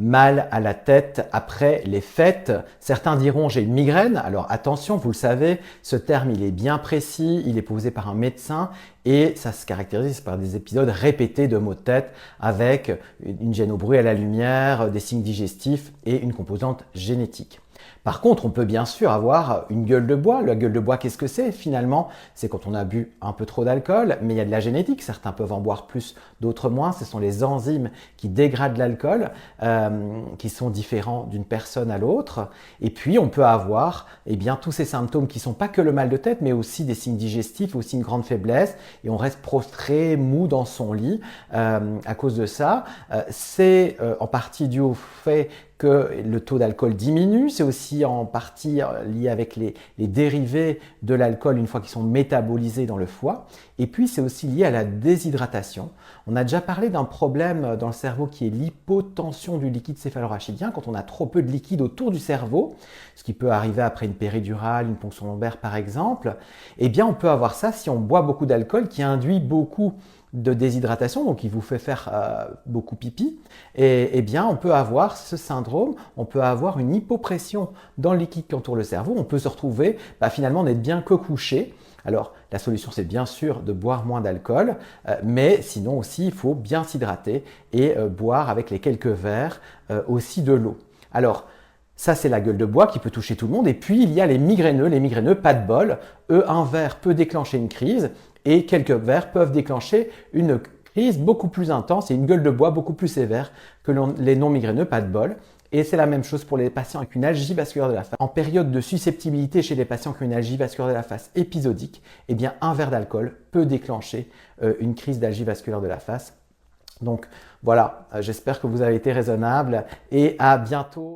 mal à la tête après les fêtes. Certains diront j'ai une migraine. Alors attention, vous le savez, ce terme il est bien précis, il est posé par un médecin et ça se caractérise par des épisodes répétés de maux de tête avec une gêne au bruit, à la lumière, des signes digestifs et une composante génétique. Par contre, on peut bien sûr avoir une gueule de bois. La gueule de bois, qu'est-ce que c'est finalement? C'est quand on a bu un peu trop d'alcool, mais il y a de la génétique. Certains peuvent en boire plus, d'autres moins. Ce sont les enzymes qui dégradent l'alcool, qui sont différents d'une personne à l'autre. Et puis, on peut avoir tous ces symptômes qui ne sont pas que le mal de tête, mais aussi des signes digestifs, aussi une grande faiblesse. Et on reste prostré, mou dans son lit à cause de ça. C'est en partie dû au fait que le taux d'alcool diminue. C'est aussi en partie lié avec les dérivés de l'alcool une fois qu'ils sont métabolisés dans le foie. Et puis, c'est aussi lié à la déshydratation. On a déjà parlé d'un problème dans le cerveau qui est l'hypotension du liquide céphalorachidien, quand on a trop peu de liquide autour du cerveau, ce qui peut arriver après une péridurale, une ponction lombaire par exemple. Eh bien, on peut avoir ça si on boit beaucoup d'alcool qui induit beaucoup de déshydratation, donc il vous fait faire beaucoup pipi, et bien on peut avoir ce syndrome, on peut avoir une hypopression dans le liquide qui entoure le cerveau, on peut se retrouver finalement n'être bien que couché. Alors la solution c'est bien sûr de boire moins d'alcool, mais sinon aussi il faut bien s'hydrater et boire avec les quelques verres aussi de l'eau. Alors ça, c'est la gueule de bois qui peut toucher tout le monde. Et puis, il y a les migraineux. Les migraineux, pas de bol. Eux, un verre peut déclencher une crise et quelques verres peuvent déclencher une crise beaucoup plus intense et une gueule de bois beaucoup plus sévère que les non-migraineux, pas de bol. Et c'est la même chose pour les patients avec une algie vasculaire de la face. En période de susceptibilité chez les patients qui ont une algie vasculaire de la face épisodique, eh bien, un verre d'alcool peut déclencher une crise d'algie vasculaire de la face. Donc voilà, j'espère que vous avez été raisonnable et à bientôt.